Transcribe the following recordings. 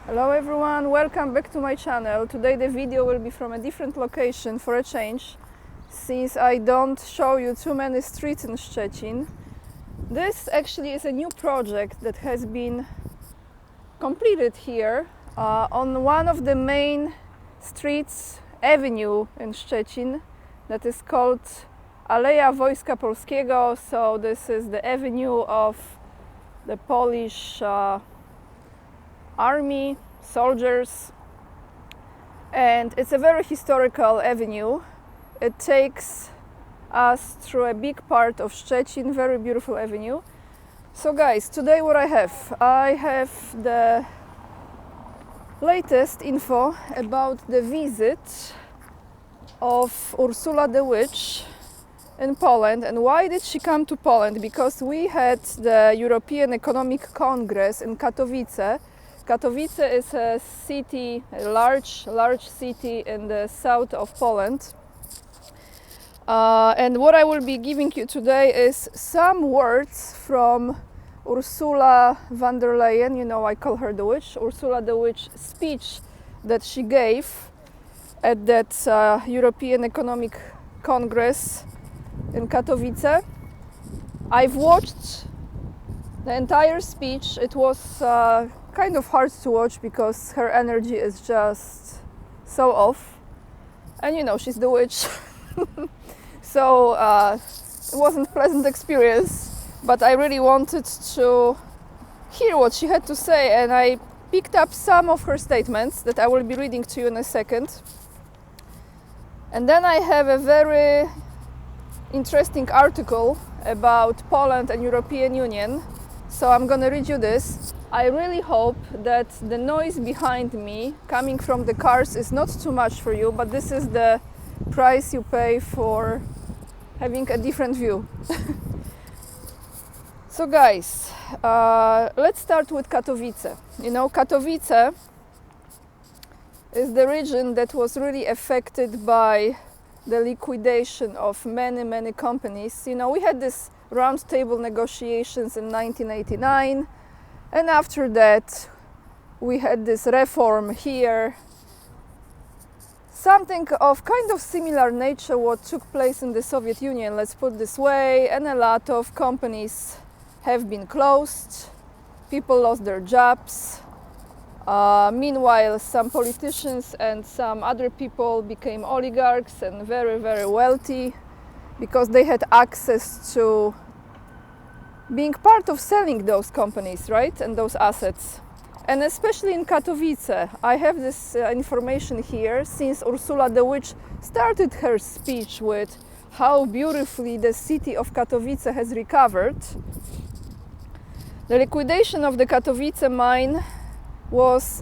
Hello everyone, welcome back to my channel. Today the video will be from a different location for a change, since I don't show you too many streets in Szczecin. This actually is a new project that has been completed here on one of the main streets, avenue in Szczecin, that is called Aleja Wojska Polskiego. So this is the avenue of the Polish army, soldiers, and it's a very historical avenue. It takes us through a big part of Szczecin, very beautiful avenue. So guys, today what I have the latest info about the visit of Ursula the Witch in Poland. And why did she come to Poland? Because we had the European Economic Congress in Katowice. Katowice is a city, a large city in the south of Poland. And what I will be giving you today is some words from Ursula von der Leyen, you know I call her the witch, Ursula the Witch speech that she gave at that European Economic Congress in Katowice. I've watched the entire speech. It was kind of hard to watch because her energy is just so off, and you know she's the witch. So it wasn't a pleasant experience, but I really wanted to hear what she had to say, and I picked up some of her statements that I will be reading to you in a second. And then I have a very interesting article about Poland and European Union, so I'm gonna read you this. I really hope that the noise behind me coming from the cars is not too much for you, but this is the price you pay for having a different view. So guys, let's start with Katowice. You know, Katowice is the region that was really affected by the liquidation of many companies. You know, we had this roundtable negotiations in 1989, and after that we had this reform here. Something of kind of similar nature what took place in the Soviet Union, let's put this way, and a lot of companies have been closed, people lost their jobs. Meanwhile, some politicians and some other people became oligarchs and very wealthy because they had access to being part of selling those companies, right, and those assets. And especially in Katowice, I have this information here, since Ursula the Witch started her speech with how beautifully the city of Katowice has recovered. The liquidation of the Katowice mine was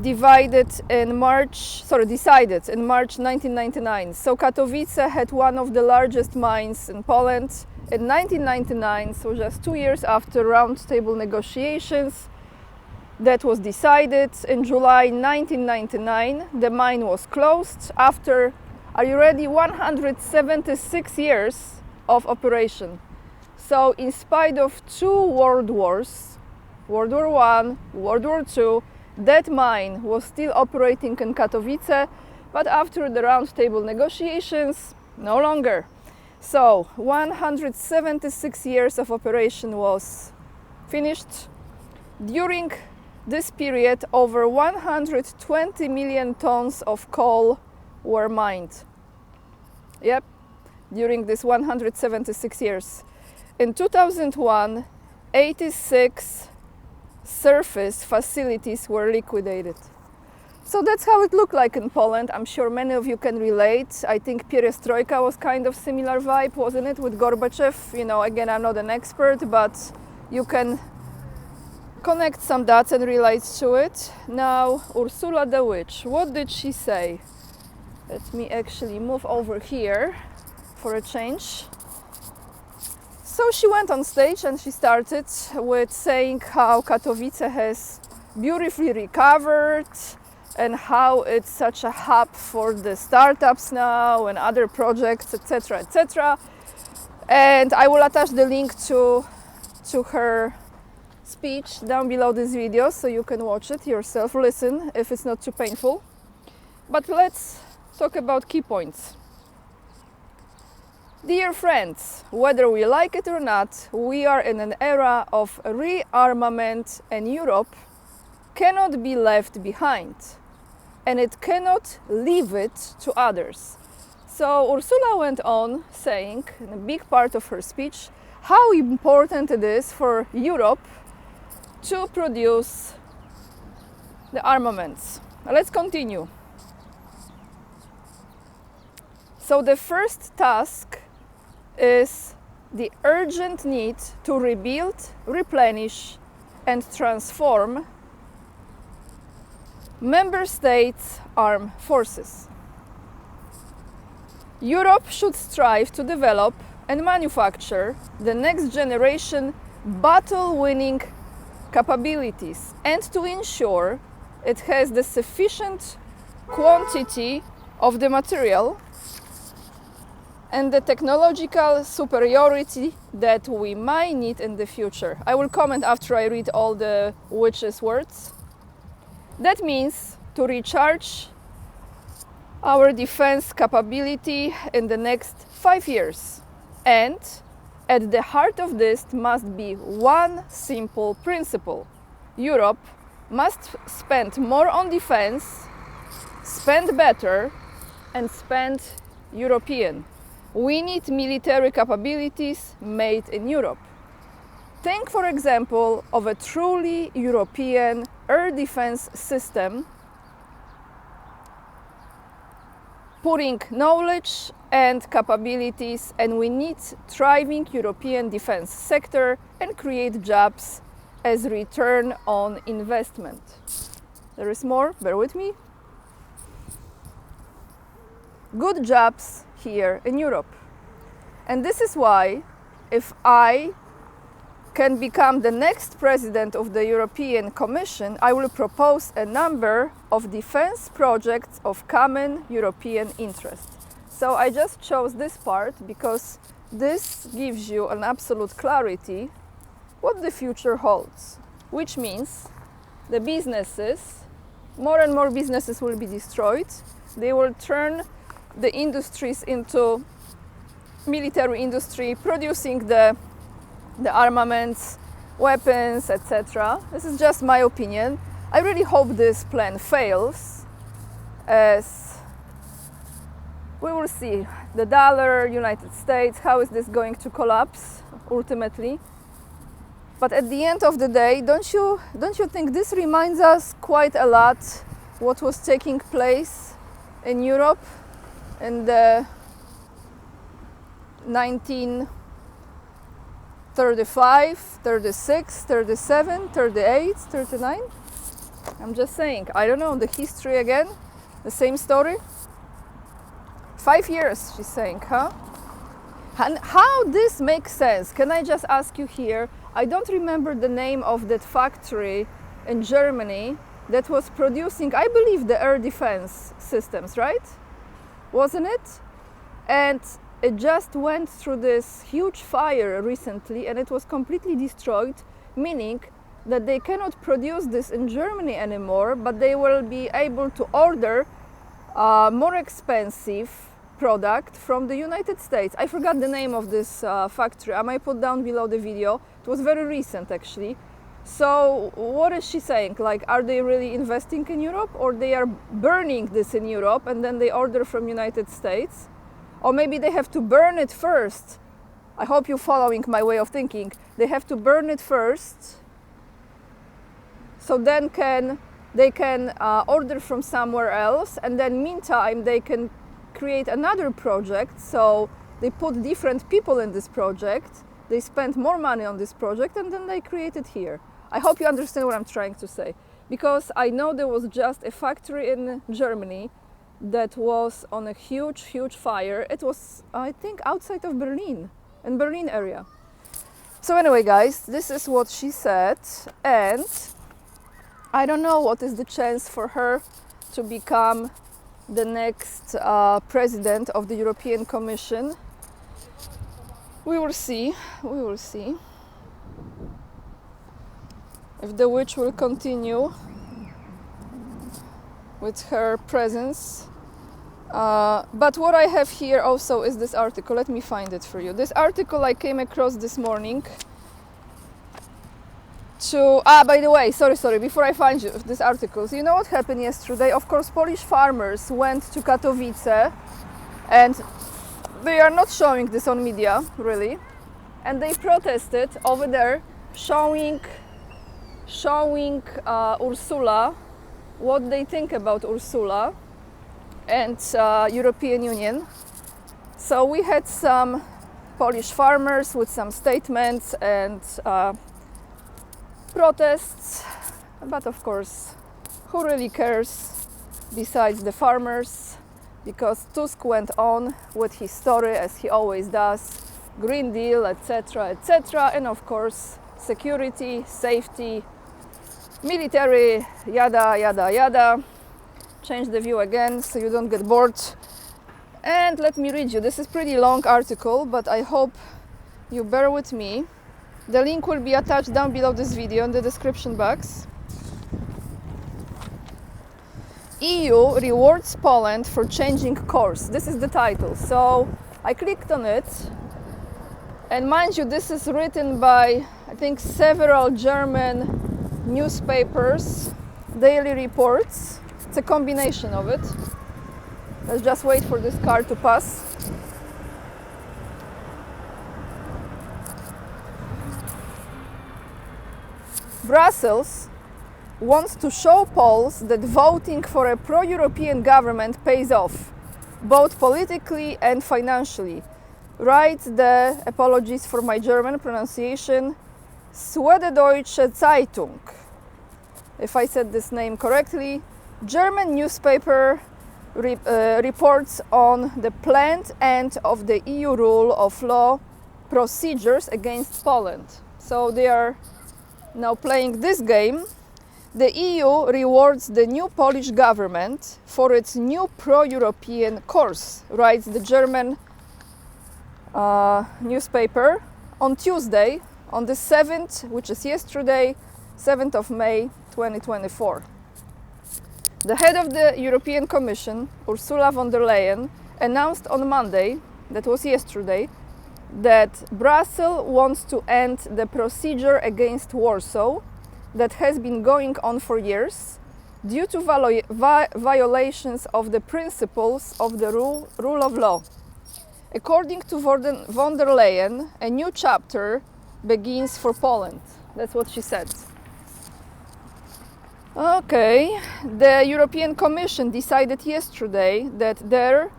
decided in March 1999. So Katowice had one of the largest mines in Poland in 1999, so just 2 years after roundtable negotiations. That was decided in July 1999. The mine was closed after, are you ready, 176 years of operation. So in spite of 2 world wars, World War I, World War II, that mine was still operating in Katowice, but after the roundtable negotiations, no longer. So 176 years of operation was finished. During this period, over 120 million tons of coal were mined. Yep, during this 176 years. In 2001, 86 surface facilities were liquidated. So that's how it looked like in Poland. I'm sure many of you can relate. I think Perestroika was kind of similar vibe, wasn't it, with Gorbachev? You know, again, I'm not an expert, but you can connect some dots and relate to it. Now, Ursula the Witch, what did she say? Let me actually move over here for a change. So she went on stage and she started with saying how Katowice has beautifully recovered and how it's such a hub for the startups now and other projects, etc., etc. And I will attach the link to her speech down below this video so you can watch it yourself, listen if it's not too painful. But let's talk about key points. Dear friends, whether we like it or not, we are in an era of rearmament and Europe cannot be left behind and it cannot leave it to others. So Ursula went on saying in a big part of her speech how important it is for Europe to produce the armaments. Now let's continue. So the first task is the urgent need to rebuild, replenish and transform member states' armed forces. Europe should strive to develop and manufacture the next generation battle-winning capabilities and to ensure it has the sufficient quantity of the material and the technological superiority that we might need in the future. I will comment after I read all the witches' words. That means to recharge our defense capability in the next 5 years. And at the heart of this must be one simple principle. Europe must spend more on defense, spend better, and spend European. We need military capabilities made in Europe. Think, for example, of a truly European air defense system, putting knowledge and capabilities, and we need thriving European defense sector and create jobs as return on investment. There is more, bear with me. Good jobs here in Europe. And this is why, if I can become the next president of the European Commission, I will propose a number of defense projects of common European interest. So I just chose this part because this gives you an absolute clarity what the future holds, which means the businesses, more and more businesses will be destroyed. They will turn the industries into military industry, producing the armaments, weapons, etc. This is just my opinion. I really hope this plan fails, as we will see the dollar, United States, how is this going to collapse ultimately. But at the end of the day, don't you think this reminds us quite a lot what was taking place in Europe in the 1935, 36, 37, 38, 39? I'm just saying, I don't know, the history again, the same story. 5 years, she's saying, huh? And how this makes sense? Can I just ask you here? I don't remember the name of that factory in Germany that was producing, I believe, the air defense systems, right? Wasn't it? And it just went through this huge fire recently and it was completely destroyed, meaning that they cannot produce this in Germany anymore, but they will be able to order more expensive product from the United States. I forgot the name of this factory. I might put down below the video. It was very recent actually. So what is she saying? Like, are they really investing in Europe, or they are burning this in Europe and then they order from United States? Or maybe they have to burn it first. I hope you're following my way of thinking. They have to burn it first, so then they can order from somewhere else, and then meantime they can create another project. So they put different people in this project, they spend more money on this project, and then they create it here. I hope you understand what I'm trying to say, because I know there was just a factory in Germany that was on a huge fire. It was, I think, outside of Berlin, in Berlin area. So anyway, guys, this is what she said, and I don't know what is the chance for her to become the next president of the European Commission. We will see. if the witch will continue with her presence. But what I have here also is this article. Let me find it for you. This article I came across this morning by the way, sorry, before I find you this article, so you know what happened yesterday? Of course, Polish farmers went to Katowice, and they are not showing this on media, really, and they protested over there, showing Ursula, what they think about Ursula and European Union. So we had some Polish farmers with some statements and protests, but of course, who really cares besides the farmers, because Tusk went on with his story as he always does, Green Deal, etc., and of course security, safety, military, yada. Change the view again so you don't get bored. And let me read you. This is pretty long article, but I hope you bear with me. The link will be attached down below this video in the description box. EU rewards Poland for changing course. This is the title. So I clicked on it, and mind you, this is written by, I think, several German newspapers, daily reports. It's a combination of it. Let's just wait for this car to pass. Brussels wants to show Poles that voting for a pro-European government pays off, both politically and financially. Writes the, apologies for my German pronunciation, Süddeutsche Zeitung. If I said this name correctly, German newspaper reports on the planned end of the EU rule of law procedures against Poland. So they are now playing this game. The EU rewards the new Polish government for its new pro-European course, writes the German newspaper on Tuesday, on the 7th, which is yesterday, 7th of May 2024. The head of the European Commission, Ursula von der Leyen, announced on Monday, that was yesterday, that Brussels wants to end the procedure against Warsaw that has been going on for years due to violations of the principles of the rule of law. According to von der Leyen, a new chapter begins for Poland. That's what she said. Okay, the European Commission decided yesterday that there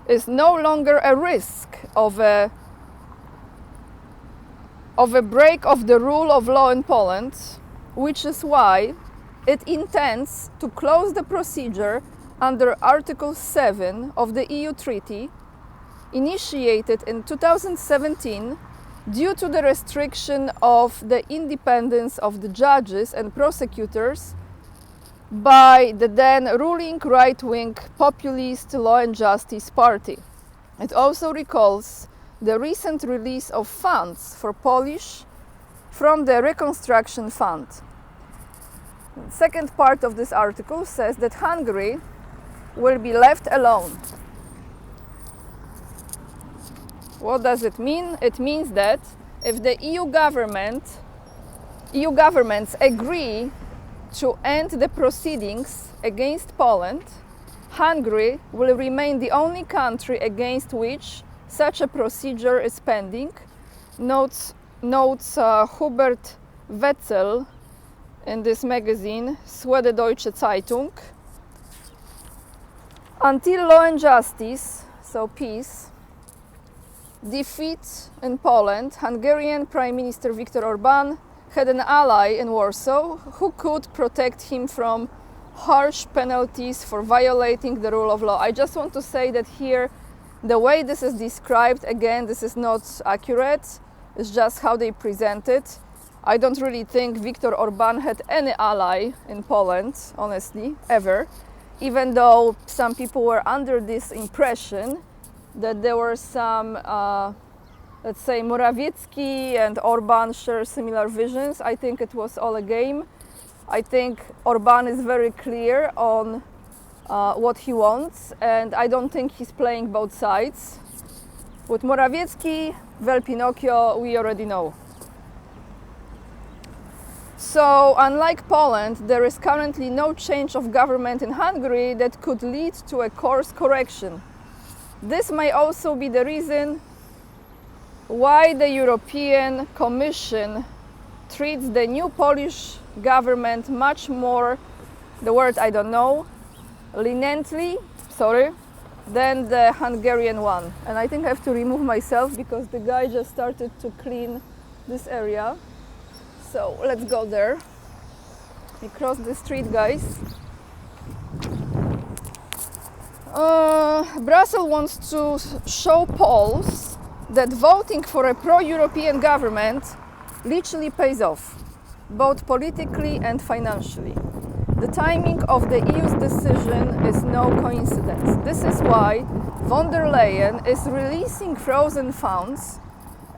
is no longer a risk of a break of the rule of law in Poland, which is why it intends to close the procedure under Article 7 of the EU Treaty, initiated in 2017 due to the restriction of the independence of the judges and prosecutors by the then ruling right-wing populist Law and Justice Party. It also recalls the recent release of funds for Polish from the Reconstruction Fund. The second part of this article says that Hungary will be left alone. What does it mean? It means that if the EU governments agree to end the proceedings against Poland, Hungary will remain the only country against which such a procedure is pending, notes Hubert Wetzel in this magazine, Süddeutsche Zeitung. Until Law and Justice, so peace, defeat in Poland, Hungarian Prime Minister Viktor Orbán had an ally in Warsaw who could protect him from harsh penalties for violating the rule of law. I just want to say that here, the way this is described, again, this is not accurate. It's just how they present it. I don't really think Viktor Orbán had any ally in Poland, honestly, ever, even though some people were under this impression that there were some let's say, Morawiecki and Orban share similar visions. I think it was all a game. I think Orban is very clear on what he wants, and I don't think he's playing both sides. With Morawiecki, well, Pinocchio, we already know. So, unlike Poland, there is currently no change of government in Hungary that could lead to a course correction. This may also be the reason why the European Commission treats the new Polish government much more, the word I don't know, leniently, than the Hungarian one. And I think I have to remove myself because the guy just started to clean this area. So let's go there. We cross the street, guys. Brussels wants to show Poles that voting for a pro-European government literally pays off, both politically and financially. The timing of the EU's decision is no coincidence. This is why von der Leyen is releasing frozen funds,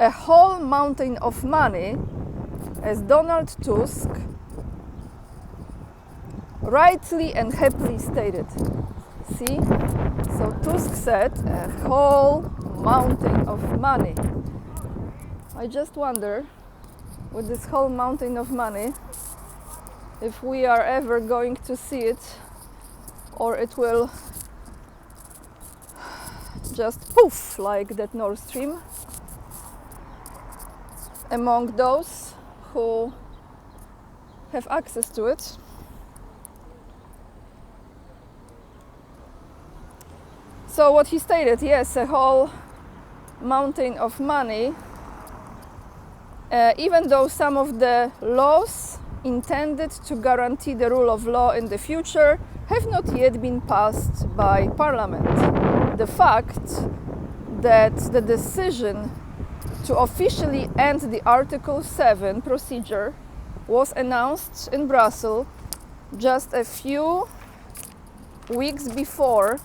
a whole mountain of money, as Donald Tusk rightly and happily stated. See? So Tusk said a whole mountain of money. I just wonder, with this whole mountain of money, if we are ever going to see it, or it will just poof like that Nord Stream among those who have access to it. So what he stated, yes, a whole mountain of money, even though some of the laws intended to guarantee the rule of law in the future have not yet been passed by Parliament. The fact that the decision to officially end the Article 7 procedure was announced in Brussels just a few weeks before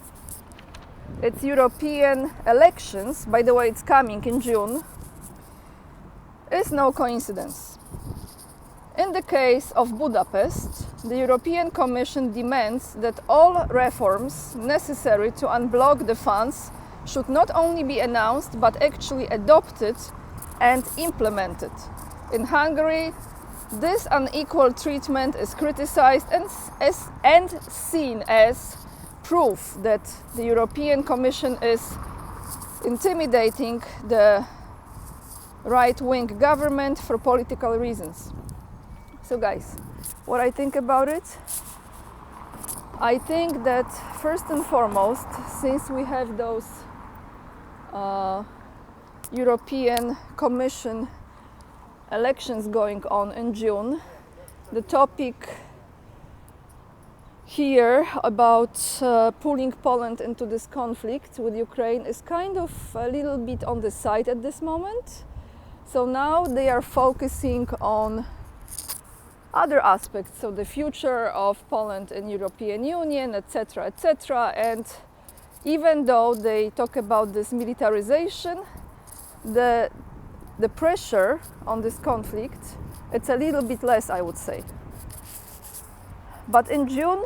its European elections, by the way, it's coming in June, is no coincidence. In the case of Budapest, the European Commission demands that all reforms necessary to unblock the funds should not only be announced but actually adopted and implemented. In Hungary, this unequal treatment is criticized and seen as proof that the European Commission is intimidating the right-wing government for political reasons. So guys, what I think about it? I think that first and foremost, since we have those European Commission elections going on in June, the topic here about pulling Poland into this conflict with Ukraine is kind of a little bit on the side at this moment. So now they are focusing on other aspects, so the future of Poland in European Union, etc., etc. And even though they talk about this militarization, the pressure on this conflict, it's a little bit less, I would say. But in June,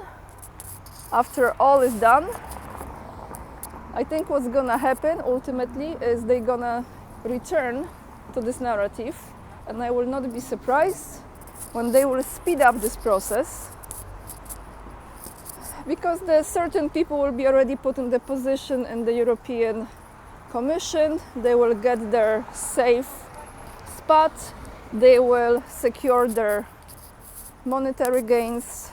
after all is done, I think what's gonna happen ultimately is they're gonna return to this narrative, and I will not be surprised when they will speed up this process, because the certain people will be already put in the position in the European Commission. They will get their safe spot, they will secure their monetary gains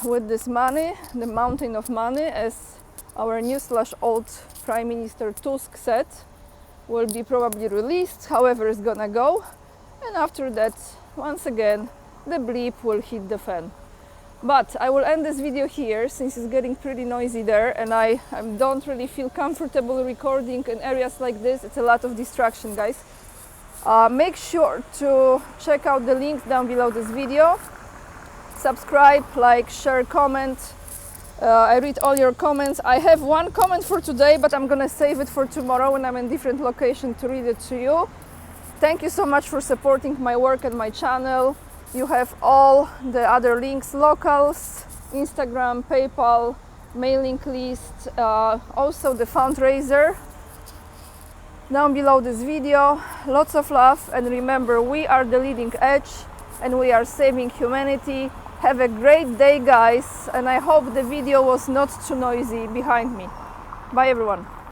with this money, the mountain of money, as our new/old Prime Minister Tusk said, will be probably released, however it's gonna go. And after that, once again, the bleep will hit the fan. But I will end this video here, since it's getting pretty noisy there, and I don't really feel comfortable recording in areas like this. It's a lot of distraction, guys. Make sure to check out the links down below this video. Subscribe, like, share, comment. I read all your comments. I have one comment for today, but I'm gonna save it for tomorrow when I'm in different location to read it to you. Thank you so much for supporting my work and my channel. You have all the other links, locals, Instagram, PayPal, mailing list, also the fundraiser down below this video. Lots of love, and remember, we are the leading edge and we are saving humanity. Have a great day, guys, and I hope the video was not too noisy behind me. Bye everyone.